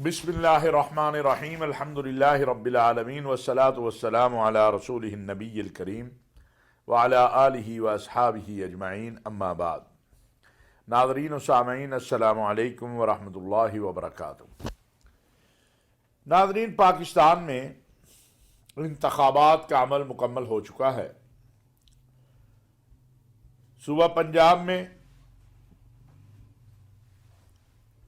بسم اللہ الرحمن الرحیم الحمدللہ رب العالمین والصلاة والسلام علی رسولہ النبی الکریم وعلی آلہ واصحابہ اجمعین اما بعد۔ ناظرین و سامعین السلام علیکم ورحمۃ اللہ وبرکاتہ۔ ناظرین، پاکستان میں انتخابات کا عمل مکمل ہو چکا ہے۔ صوبہ پنجاب میں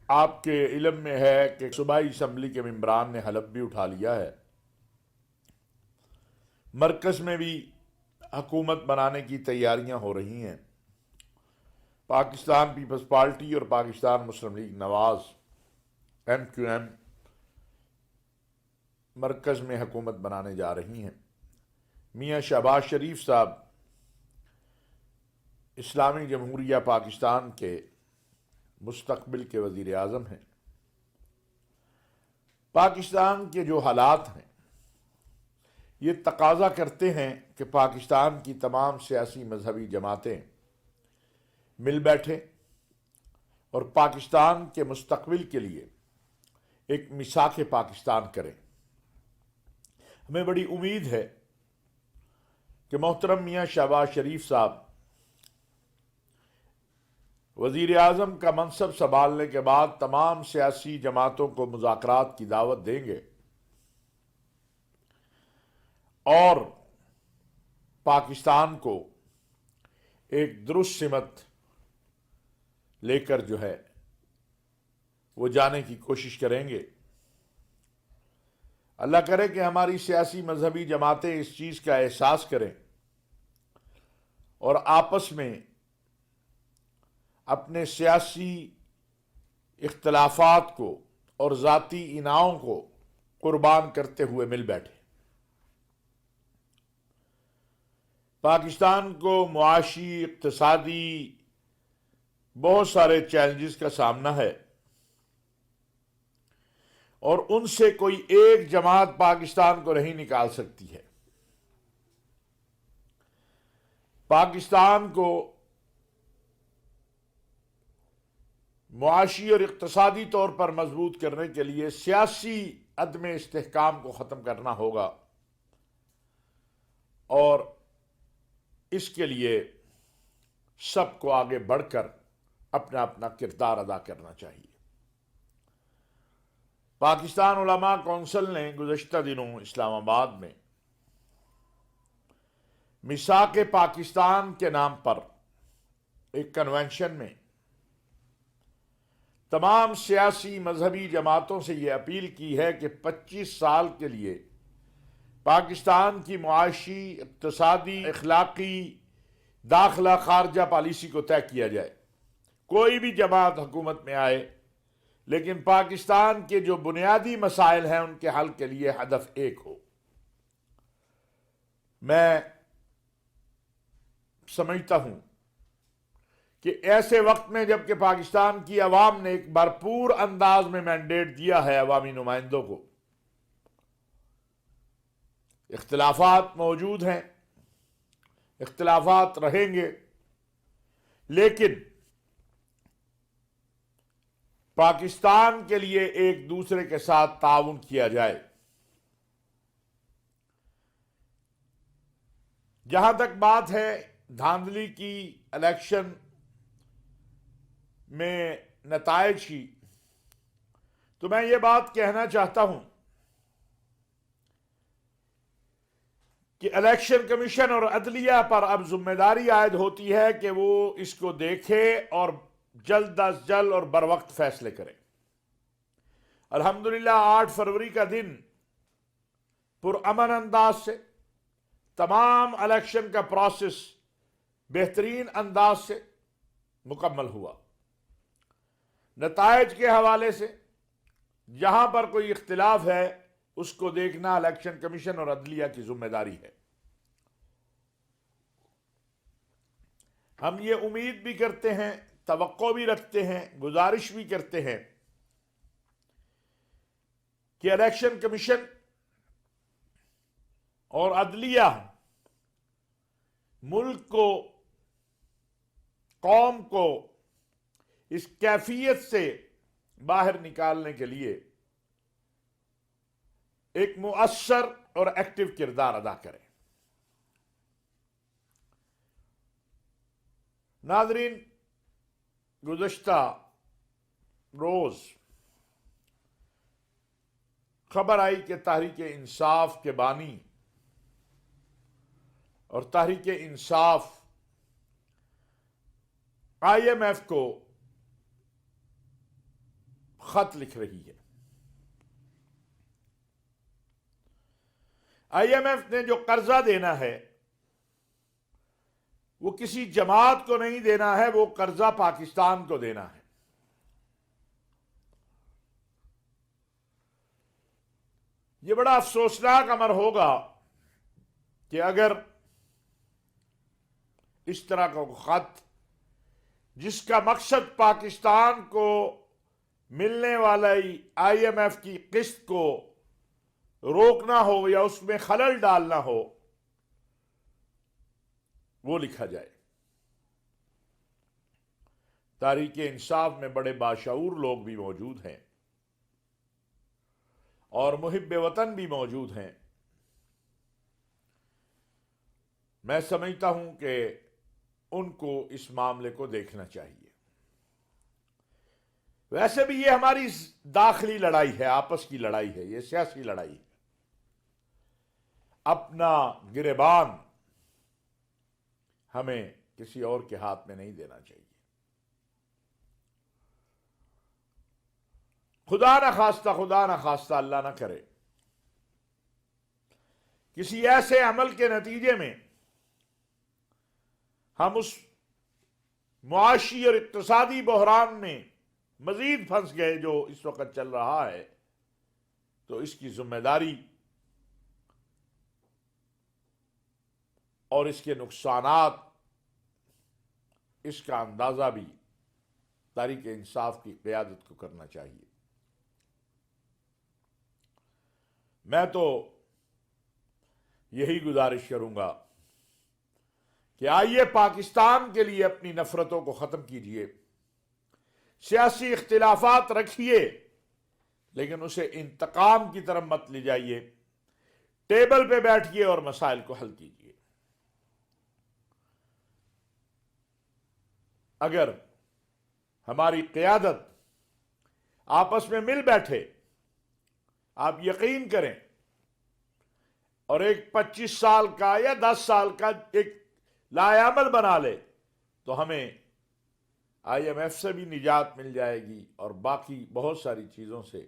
آپ کے علم میں ہے کہ صوبائی اسمبلی کے ممبران نے حلف بھی اٹھا لیا ہے۔ مرکز میں بھی حکومت بنانے کی تیاریاں ہو رہی ہیں۔ پاکستان پیپلز پارٹی اور پاکستان مسلم لیگ نواز MQM مرکز میں حکومت بنانے جا رہی ہیں۔ میاں شہباز شریف صاحب اسلامی جمہوریہ پاکستان کے مستقبل کے وزیر اعظم ہیں۔ پاکستان کے جو حالات ہیں یہ تقاضا کرتے ہیں کہ پاکستان کی تمام سیاسی مذہبی جماعتیں مل بیٹھیں اور پاکستان کے مستقبل کے لیے ایک میثاق پاکستان کریں۔ ہمیں بڑی امید ہے کہ محترم میاں شہباز شریف صاحب وزیر اعظم کا منصب سنبھالنے کے بعد تمام سیاسی جماعتوں کو مذاکرات کی دعوت دیں گے اور پاکستان کو ایک درست سمت لے کر جو ہے وہ جانے کی کوشش کریں گے۔ اللہ کرے کہ ہماری سیاسی مذہبی جماعتیں اس چیز کا احساس کریں اور آپس میں اپنے سیاسی اختلافات کو اور ذاتی اناؤں کو قربان کرتے ہوئے مل بیٹھے۔ پاکستان کو معاشی، اقتصادی بہت سارے چیلنجز کا سامنا ہے اور ان سے کوئی ایک جماعت پاکستان کو نہیں نکال سکتی ہے۔ پاکستان کو معاشی اور اقتصادی طور پر مضبوط کرنے کے لیے سیاسی عدم استحکام کو ختم کرنا ہوگا اور اس کے لیے سب کو آگے بڑھ کر اپنا اپنا کردار ادا کرنا چاہیے۔ پاکستان علماء کونسل نے گزشتہ دنوں اسلام آباد میں میثاق پاکستان کے نام پر ایک کنونشن میں تمام سیاسی مذہبی جماعتوں سے یہ اپیل کی ہے کہ 25 سال کے لیے پاکستان کی معاشی، اقتصادی، اخلاقی، داخلہ خارجہ پالیسی کو طے کیا جائے۔ کوئی بھی جماعت حکومت میں آئے لیکن پاکستان کے جو بنیادی مسائل ہیں ان کے حل کے لیے ہدف ایک ہو۔ میں سمجھتا ہوں کہ ایسے وقت میں جب کہ پاکستان کی عوام نے ایک بھرپور انداز میں مینڈیٹ دیا ہے عوامی نمائندوں کو، اختلافات موجود ہیں، اختلافات رہیں گے، لیکن پاکستان کے لیے ایک دوسرے کے ساتھ تعاون کیا جائے۔ جہاں تک بات ہے دھاندلی کی، الیکشن میں نتائج کی، تو میں یہ بات کہنا چاہتا ہوں کہ الیکشن کمیشن اور عدلیہ پر اب ذمہ داری عائد ہوتی ہے کہ وہ اس کو دیکھے اور جلد از جلد اور بروقت فیصلے کرے۔ الحمدللہ 8 فروری کا دن پرامن انداز سے تمام الیکشن کا پروسیس بہترین انداز سے مکمل ہوا۔ نتائج کے حوالے سے جہاں پر کوئی اختلاف ہے اس کو دیکھنا الیکشن کمیشن اور عدلیہ کی ذمہ داری ہے۔ ہم یہ امید بھی کرتے ہیں، توقع بھی رکھتے ہیں، گزارش بھی کرتے ہیں کہ الیکشن کمیشن اور عدلیہ ملک کو، قوم کو اس کیفیت سے باہر نکالنے کے لیے ایک مؤثر اور ایکٹیو کردار ادا کرے۔ ناظرین، گزشتہ روز خبر آئی کہ تحریک انصاف کے بانی اور Tehreek Insaf I am F کو خط لکھ رہی ہے۔ آئی ایم ایف نے جو قرضہ دینا ہے وہ کسی جماعت کو نہیں دینا ہے، وہ قرضہ پاکستان کو دینا ہے۔ یہ بڑا افسوسناک امر ہوگا کہ اگر اس طرح کا خط جس کا مقصد پاکستان کو ملنے والی آئی ایم ایف کی قسط کو روکنا ہو یا اس میں خلل ڈالنا ہو، وہ لکھا جائے۔ تحریک انصاف میں بڑے باشعور لوگ بھی موجود ہیں اور محب وطن بھی موجود ہیں۔ میں سمجھتا ہوں کہ ان کو اس معاملے کو دیکھنا چاہیے۔ ویسے بھی یہ ہماری داخلی لڑائی ہے، آپس کی لڑائی ہے، یہ سیاسی لڑائی ہے۔ اپنا گریبان ہمیں کسی اور کے ہاتھ میں نہیں دینا چاہیے۔ خدا نہ خواستہ اللہ نہ کرے کسی ایسے عمل کے نتیجے میں ہم اس معاشی اور اقتصادی بحران میں مزید پھنس گئے جو اس وقت چل رہا ہے، تو اس کی ذمہ داری اور اس کے نقصانات، اس کا اندازہ بھی تحریک انصاف کی قیادت کو کرنا چاہیے۔ میں تو یہی گزارش کروں گا کہ آئیے پاکستان کے لیے اپنی نفرتوں کو ختم کیجیے، سیاسی اختلافات رکھیے لیکن اسے انتقام کی طرف مت لے جائیے، ٹیبل پہ بیٹھیے اور مسائل کو حل کیجیے۔ اگر ہماری قیادت آپس میں مل بیٹھے، آپ یقین کریں، اور ایک 25 سال کا یا 10 سال کا ایک لائحہ بنا لے تو ہمیں آئی ایم ایف سے بھی نجات مل جائے گی اور باقی بہت ساری چیزوں سے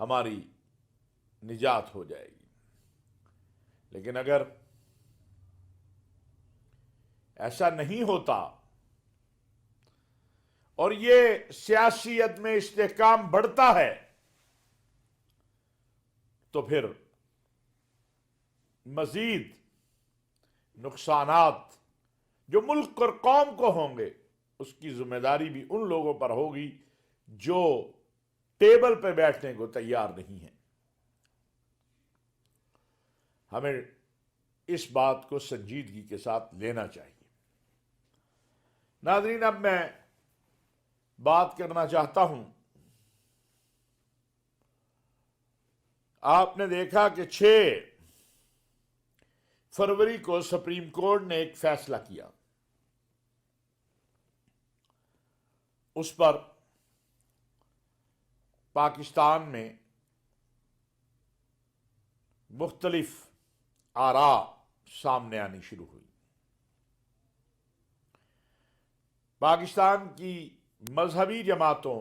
ہماری نجات ہو جائے گی۔ لیکن اگر ایسا نہیں ہوتا اور یہ سیاست میں استحکام بڑھتا ہے تو پھر مزید نقصانات جو ملک اور قوم کو ہوں گے، اس کی ذمہ داری بھی ان لوگوں پر ہوگی جو ٹیبل پہ بیٹھنے کو تیار نہیں ہیں۔ ہمیں اس بات کو سنجیدگی کے ساتھ لینا چاہیے۔ ناظرین، اب میں بات کرنا چاہتا ہوں، آپ نے دیکھا کہ 6 فروری کو سپریم کورٹ نے ایک فیصلہ کیا، اس پر پاکستان میں مختلف آراء سامنے آنی شروع ہوئی۔ پاکستان کی مذہبی جماعتوں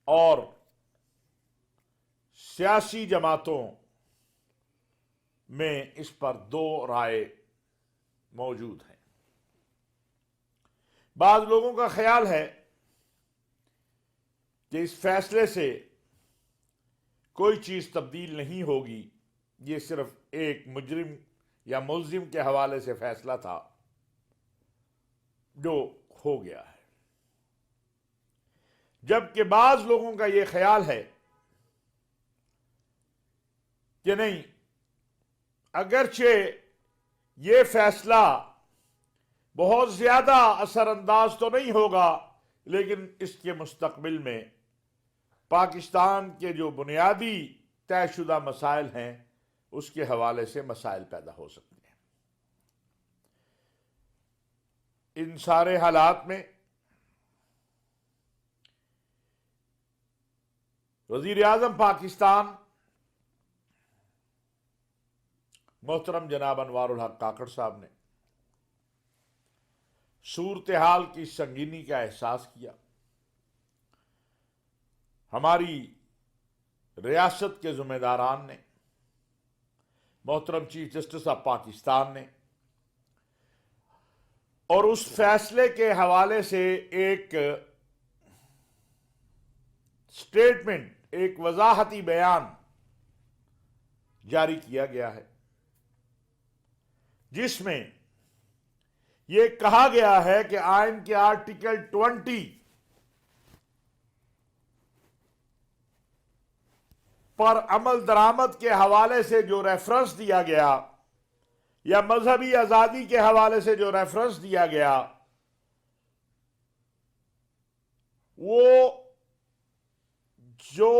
اور سیاسی جماعتوں میں اس پر 2 رائے موجود ہیں۔ بعض لوگوں کا خیال ہے کہ اس فیصلے سے کوئی چیز تبدیل نہیں ہوگی، یہ صرف ایک مجرم یا ملزم کے حوالے سے فیصلہ تھا جو ہو گیا ہے، جبکہ بعض لوگوں کا یہ خیال ہے کہ نہیں، اگرچہ یہ فیصلہ بہت زیادہ اثر انداز تو نہیں ہوگا لیکن اس کے مستقبل میں پاکستان کے جو بنیادی طے شدہ مسائل ہیں اس کے حوالے سے مسائل پیدا ہو سکتے ہیں۔ ان سارے حالات میں وزیر اعظم پاکستان محترم جناب انوار الحق کاکڑ صاحب نے صورتحال کی سنگینی کا احساس کیا۔ ہماری ریاست کے ذمہ داران نے، محترم چیف جسٹس آف پاکستان نے، اور اس فیصلے کے حوالے سے ایک سٹیٹمنٹ، ایک وضاحتی بیان جاری کیا گیا ہے، جس میں یہ کہا گیا ہے کہ آئین کے آرٹیکل 20 پر عمل درآمد کے حوالے سے جو ریفرنس دیا گیا یا مذہبی آزادی کے حوالے سے جو ریفرنس دیا گیا، وہ جو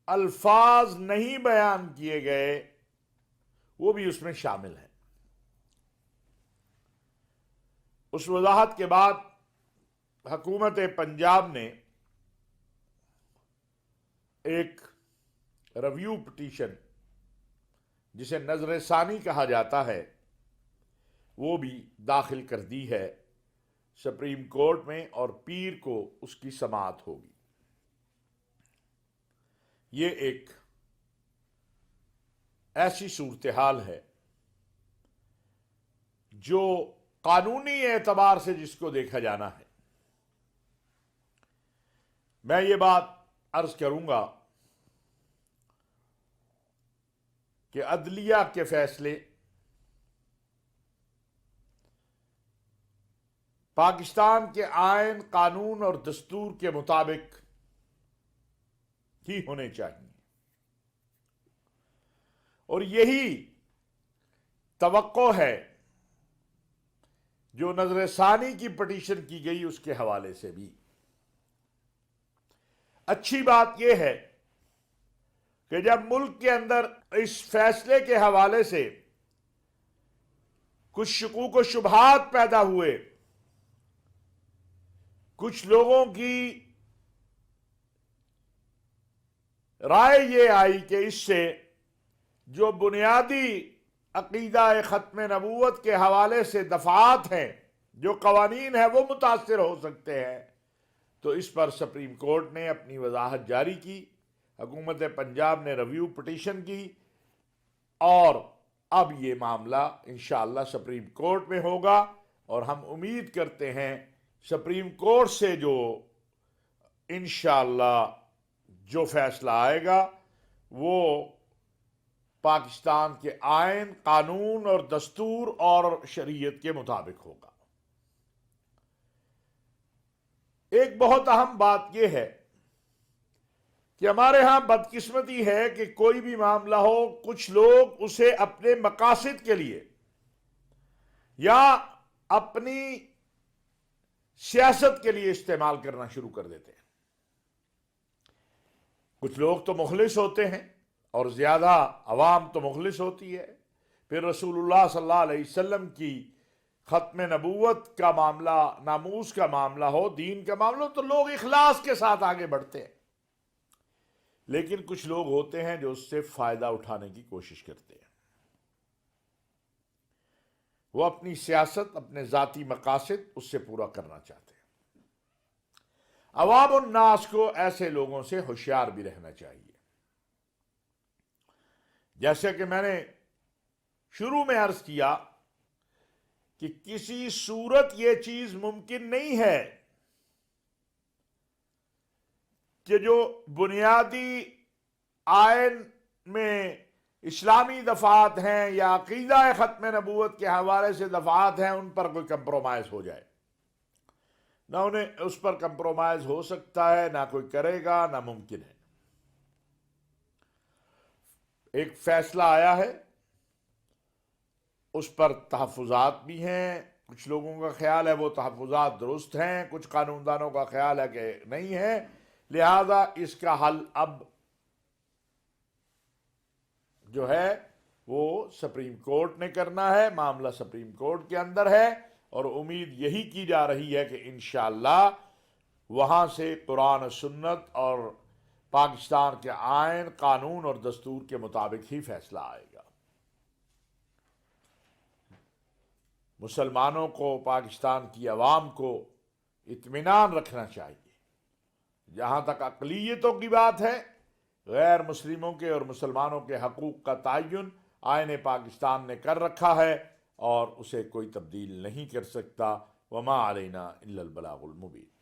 الفاظ نہیں بیان کیے گئے وہ بھی اس میں شامل ہیں۔ اس وضاحت کے بعد حکومت پنجاب نے ایک ریویو پٹیشن، جسے نظر ثانی کہا جاتا ہے، وہ بھی داخل کر دی ہے سپریم کورٹ میں، اور پیر کو اس کی سماعت ہوگی۔ یہ ایک ایسی صورتحال ہے جو قانونی اعتبار سے جس کو دیکھا جانا ہے۔ میں یہ بات عرض کروں گا کہ عدلیہ کے فیصلے پاکستان کے آئین، قانون اور دستور کے مطابق ہی ہونے چاہیے، اور یہی توقع ہے جو نظر ثانی کی پٹیشن کی گئی اس کے حوالے سے بھی۔ اچھی بات یہ ہے کہ جب ملک کے اندر اس فیصلے کے حوالے سے کچھ شکوک و شبہات پیدا ہوئے، کچھ لوگوں کی رائے یہ آئی کہ اس سے جو بنیادی عقیدہ ختم نبوت کے حوالے سے دفعات ہیں، جو قوانین ہیں، وہ متاثر ہو سکتے ہیں، تو اس پر سپریم کورٹ نے اپنی وضاحت جاری کی، حکومت پنجاب نے ریویو پٹیشن کی، اور اب یہ معاملہ انشاءاللہ سپریم کورٹ میں ہوگا، اور ہم امید کرتے ہیں سپریم کورٹ سے جو انشاءاللہ جو فیصلہ آئے گا وہ پاکستان کے آئین، قانون اور دستور اور شریعت کے مطابق ہوگا۔ ایک بہت اہم بات یہ ہے کہ ہمارے ہاں بدقسمتی ہے کہ کوئی بھی معاملہ ہو، کچھ لوگ اسے اپنے مقاصد کے لیے یا اپنی سیاست کے لیے استعمال کرنا شروع کر دیتے ہیں۔ کچھ لوگ تو مخلص ہوتے ہیں، اور زیادہ عوام تو مخلص ہوتی ہے، پھر رسول اللہ صلی اللہ علیہ وسلم کی ختم نبوت کا معاملہ، ناموس کا معاملہ ہو، دین کا معاملہ ہو، تو لوگ اخلاص کے ساتھ آگے بڑھتے ہیں۔ لیکن کچھ لوگ ہوتے ہیں جو اس سے فائدہ اٹھانے کی کوشش کرتے ہیں، وہ اپنی سیاست، اپنے ذاتی مقاصد اس سے پورا کرنا چاہتے ہیں۔ عوام الناس کو ایسے لوگوں سے ہوشیار بھی رہنا چاہیے۔ جیسے کہ میں نے شروع میں عرض کیا کہ کسی صورت یہ چیز ممکن نہیں ہے کہ جو بنیادی آئین میں اسلامی دفعات ہیں یا عقیدہ ختم نبوت کے حوالے سے دفعات ہیں، ان پر کوئی کمپرومائز ہو جائے۔ نہ انہیں اس پر کمپرومائز ہو سکتا ہے، نہ کوئی کرے گا، نہ ممکن ہے۔ ایک فیصلہ آیا ہے، اس پر تحفظات بھی ہیں، کچھ لوگوں کا خیال ہے وہ تحفظات درست ہیں، کچھ قانون دانوں کا خیال ہے کہ نہیں ہے، لہذا اس کا حل اب جو ہے وہ سپریم کورٹ نے کرنا ہے، معاملہ سپریم کورٹ کے اندر ہے، اور امید یہی کی جا رہی ہے کہ انشاءاللہ وہاں سے قرآن و سنت اور پاکستان کے آئین، قانون اور دستور کے مطابق ہی فیصلہ آئے گا۔ مسلمانوں کو، پاکستان کی عوام کو اطمینان رکھنا چاہیے۔ جہاں تک اقلیتوں کی بات ہے، غیر مسلموں کے اور مسلمانوں کے حقوق کا تعین آئین پاکستان نے کر رکھا ہے اور اسے کوئی تبدیل نہیں کر سکتا۔ وما علینا الا البلاغ المبین۔